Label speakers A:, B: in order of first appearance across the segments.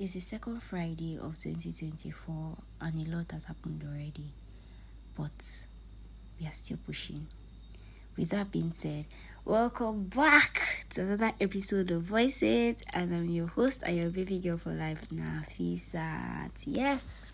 A: It's the second Friday of 2024 and a lot has happened already, but we are still pushing. With that being said, welcome back to another episode of Voice It, and I'm your host and your baby girl for life, Nafisat. Yes,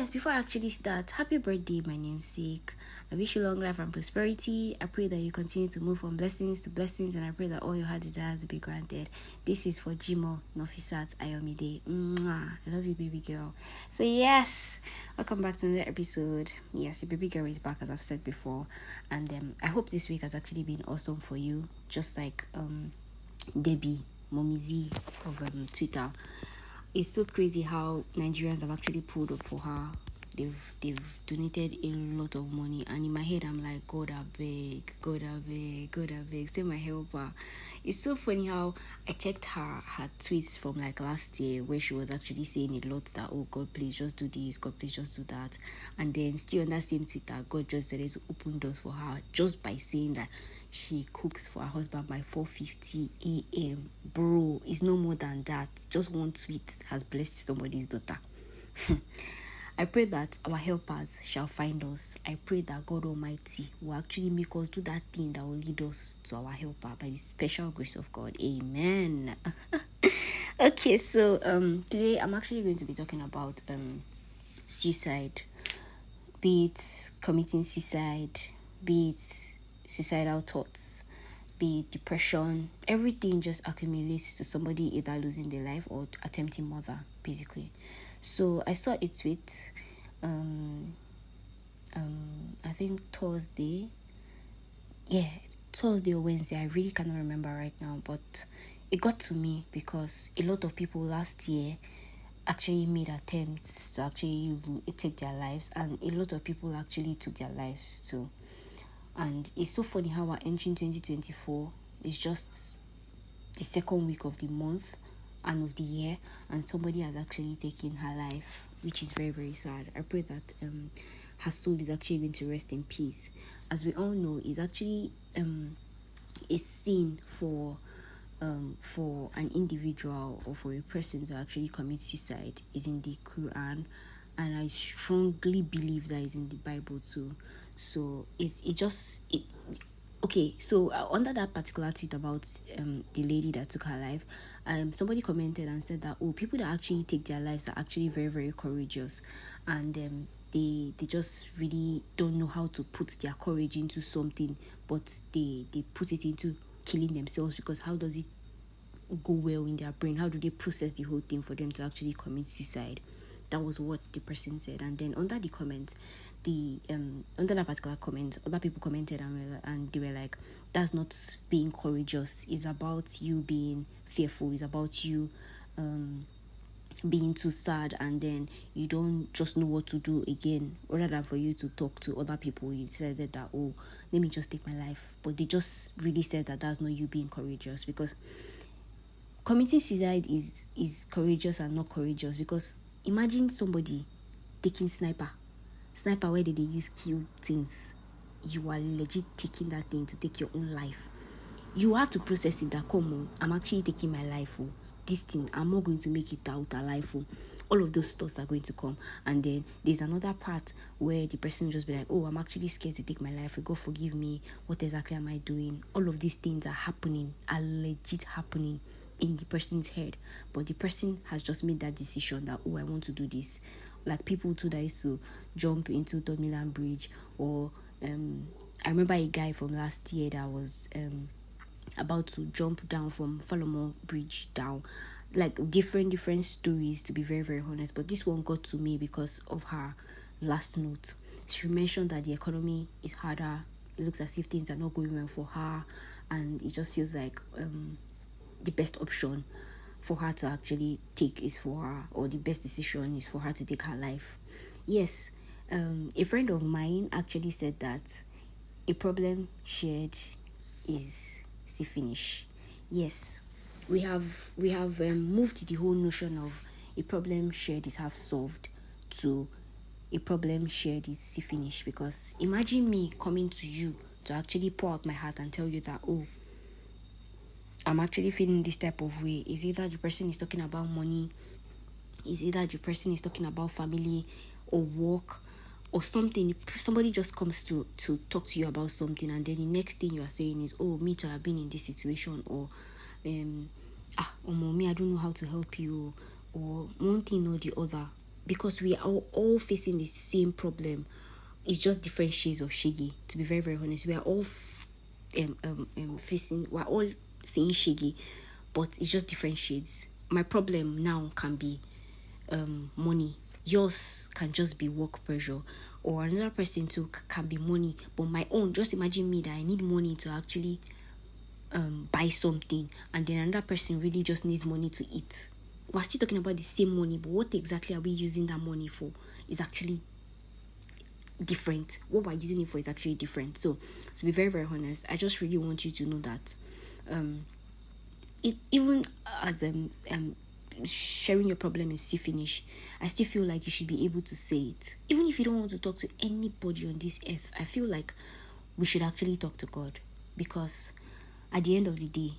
A: before I actually start, happy birthday, my namesake. I wish you long life and prosperity. I pray that you continue to move from blessings to blessings, and I pray that all your heart desires will be granted. This is for Jimo Nofisat Ayomide. Mwah. I love you, baby girl. So yes, welcome back to another episode. Yes, your baby girl is back, as I've said before, and I hope this week has actually been awesome for you. Just like Debbie Momizi of Twitter. It's so crazy how Nigerians have actually pulled up for her. They've donated a lot of money, and in my head I'm like, God I beg, send my helper. It's so funny how I checked her tweets from like last year, where she was actually saying a lot that, oh God, please just do this, God please just do that, and then still on that same Twitter, God just said to open doors for her just by saying that she cooks for her husband by 4:50 a.m. Bro, it's no more than that. Just one tweet has blessed somebody's daughter. I pray that our helpers shall find us. I pray that God Almighty will actually make us do that thing that will lead us to our helper by the special grace of God. Amen. Okay, so today I'm actually going to be talking about suicide, be it committing suicide, be it suicidal thoughts, be it depression. Everything just accumulates to somebody either losing their life or attempting murder, basically. So I saw a tweet, I think Thursday or Wednesday, I really cannot remember right now, but it got to me because a lot of people last year actually made attempts to actually take their lives, and a lot of people actually took their lives too. And it's so funny how we're entering 2024. It's just the second week of the month and of the year, and somebody has actually taken her life, which is very, very sad. I pray that her soul is actually going to rest in peace. As we all know, it's actually a sin for an individual or for a person to actually commit suicide is in the Quran, and I strongly believe that is in the Bible too. So okay, so under that particular tweet about the lady that took her life, somebody commented and said that, oh, people that actually take their lives are actually very, very courageous, and they just really don't know how to put their courage into something, but they put it into killing themselves, because how does it go well in their brain? How do they process the whole thing for them to actually commit suicide? That was what the person said. And then under the comment, under that particular comment, other people commented and they were like, that's not being courageous. It's about you being fearful. It's about you being too sad, and then you don't just know what to do again. Rather than for you to talk to other people, you decided that, oh, let me just take my life. But they just really said that that's not you being courageous, because committing suicide is courageous and not courageous. Because imagine somebody taking sniper where did they use kill things. You are legit taking that thing to take your own life. You have to process it that, come on, I'm actually taking my life. Oh, this thing, I'm not going to make it out alive. Oh, all of those thoughts are going to come. And then there's another part where the person just be like, oh, I'm actually scared to take my life. God forgive me. What exactly am I doing? All of these things are legit happening in the person's head, but the person has just made that decision that, oh, I want to do this. Like people too that used to jump into Third Milan Bridge, or I remember a guy from last year that was about to jump down from Falomo Bridge down. Like different stories, to be very, very honest, but this one got to me because of her last note. She mentioned that the economy is harder. It looks as if things are not going well for her, and it just feels like the best option for her to actually take is for her, or the best decision is for her to take her life. Yes, a friend of mine actually said that a problem shared is finish. Yes, we have moved the whole notion of a problem shared is half solved to a problem shared is finish. Because imagine me coming to you to actually pour out my heart and tell you that, oh, I'm actually feeling this type of way. Is either the person is talking about money, is either the person is talking about family or work or something. Somebody just comes to talk to you about something, and then the next thing you are saying is, oh, me too, I've been in this situation, or mommy, I don't know how to help you, or one thing or the other, because we are all facing the same problem. It's just different shades of shaggy. To be very, very honest, we are all facing, we're all saying shaggy, but it's just different shades. My problem now can be money. Yours can just be work pressure, or another person too can be money. But my own, just imagine me that I need money to actually buy something, and then another person really just needs money to eat. We're still talking about the same money, but what exactly are we using that money for is actually different. What we're using it for is actually different. So to be very, very honest, I just really want you to know that it, even as sharing your problem is still finish, I still feel like you should be able to say it. Even if you don't want to talk to anybody on this earth, I feel like we should actually talk to God, because at the end of the day,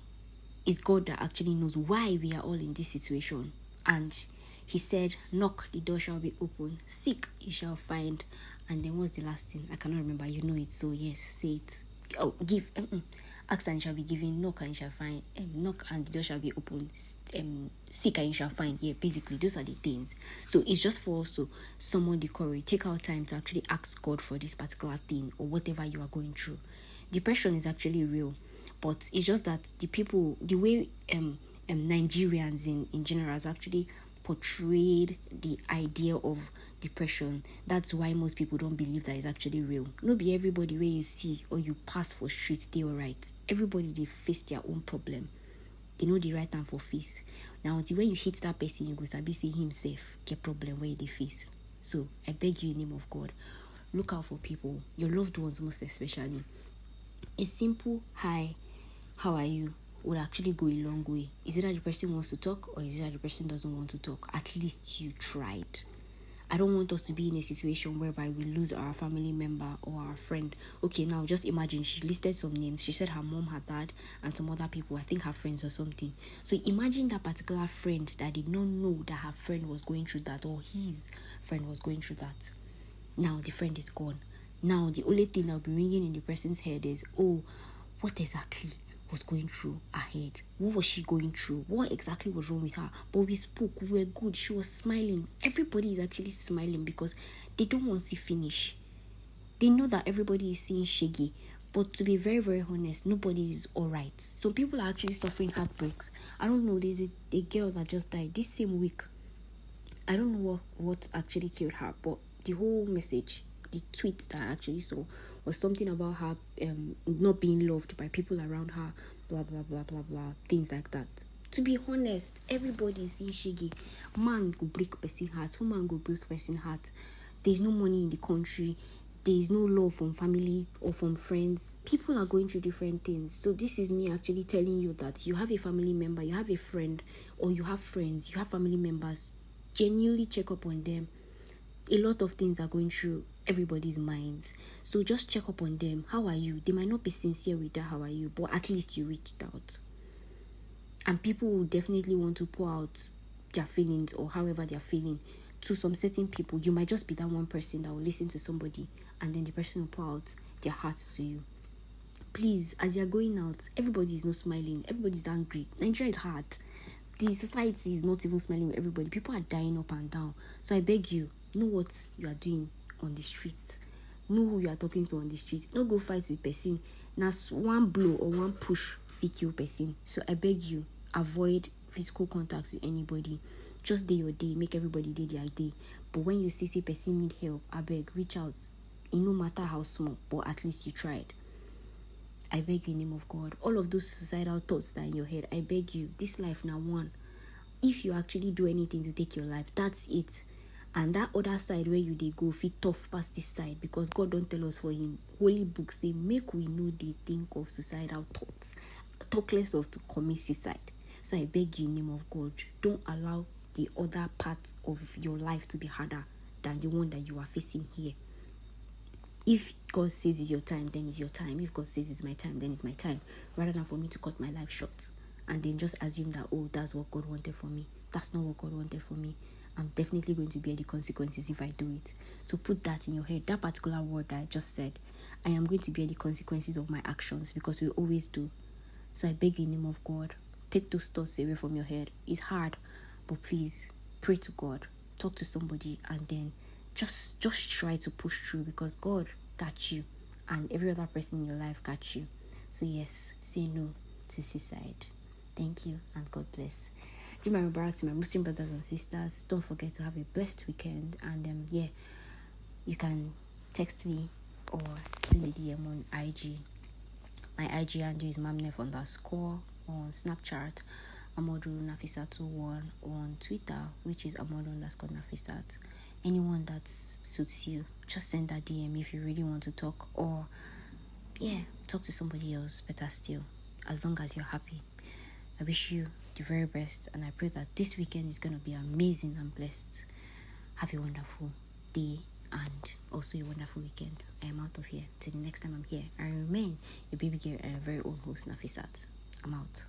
A: it's God that actually knows why we are all in this situation. And he said, knock, the door shall be open, seek, you shall find. And then what's the last thing? I cannot remember. You know it, so yes, say it. Oh, give. Ask and it shall be given, knock and you shall find. Knock and the door shall be open. Seek and you shall find. Yeah, basically those are the things. So it's just for us to summon the courage, take our time to actually ask God for this particular thing or whatever you are going through. Depression is actually real, but it's just that the people, the way Nigerians in general has actually portrayed the idea of depression, that's why most people don't believe that it's actually real. Not be everybody where you see or you pass for streets, they alright. Everybody, they face their own problem. They know the right time for face. Now until when you hit that person, you go sabi see himself get problem where they face. So I beg you in the name of God, look out for people, your loved ones most especially. A simple hi, how are you, would actually go a long way. Is it that the person wants to talk, or is it that the person doesn't want to talk? At least you tried. I don't want us to be in a situation whereby we lose our family member or our friend. Okay, now just imagine, she listed some names. She said her mom, her dad, and some other people, I think her friends or something. So imagine that particular friend that did not know that her friend was going through that, or his friend was going through that. Now the friend is gone. Now the only thing that will be ringing in the person's head is, oh, what exactly was going through her head? What was she going through? What exactly was wrong with her? But we spoke, we were good, she was smiling. Everybody is actually smiling because they don't want to finish. They know that everybody is seeing shaggy, but to be very, very honest, nobody is alright. So people are actually suffering heartbreaks. I don't know, there's a girl that just died this same week. I don't know what actually killed her, but the whole message, the tweet that I actually saw was something about her not being loved by people around her, blah blah blah blah blah, things like that. To be honest, everybody is seeing shaggy. Man go break person heart, woman go break person heart. There's no money in the country, there's no love from family or from friends. People are going through different things. So this is me actually telling you that you have a family member, you have a friend, or you have friends, you have family members. Genuinely check up on them. A lot of things are going through everybody's minds, so just check up on them. How are you? They might not be sincere with that how are you, but at least you reached out. And people will definitely want to pour out their feelings or however they're feeling to some certain people. You might just be that one person that will listen to somebody, and then the person will pour out their hearts to you. Please, as you're going out, everybody is not smiling, everybody's angry. Nigeria is hard. The society is not even smiling with everybody. People are dying up and down. So I beg you, know what you are doing on the streets. Know who you are talking to on the street. Don't go fight with person. Now one blow or one push fit kill person. So I beg you, avoid physical contact with anybody. Just day your day, make everybody day their day. But when you see person need help, I beg, reach out. It no matter how small, but at least you tried. I beg you in the name of God, all of those suicidal thoughts that are in your head, I beg you, this life now one. If you actually do anything to take your life, that's it. And that other side where you they go fit tough past this side, because God don't tell us for him. Holy books say make we know they think of suicidal thoughts. Talk less of to commit suicide. So I beg you in the name of God, don't allow the other parts of your life to be harder than the one that you are facing here. If God says it's your time, then it's your time. If God says it's my time, then it's my time. Rather than for me to cut my life short. and then just assume that, oh, that's what God wanted for me. That's not what God wanted for me. I'm definitely going to bear the consequences if I do it. So put that in your head. That particular word that I just said, I am going to bear the consequences of my actions, because we always do. So I beg you in the name of God, take those thoughts away from your head. It's hard, but please pray to God, talk to somebody, and then just try to push through, because God got you and every other person in your life got you. So yes, say no to suicide. Thank you and God bless. Juma Mubarak to my Muslim brothers and sisters. Don't forget to have a blessed weekend, and you can text me or send a DM on IG. My IG handle is mamnef_, on Snapchat, Amodu Nafisat21, on Twitter, which is Amodu_Nafisat. Anyone that suits you, just send that DM if you really want to talk, or talk to somebody else, better still, as long as you're happy. I wish you the very best, and I pray that this weekend is going to be amazing and blessed. Have a wonderful day and also a wonderful weekend. I am out of here. Till the next time I'm here, I remain your baby girl and your very own host, Nafisat. I'm out.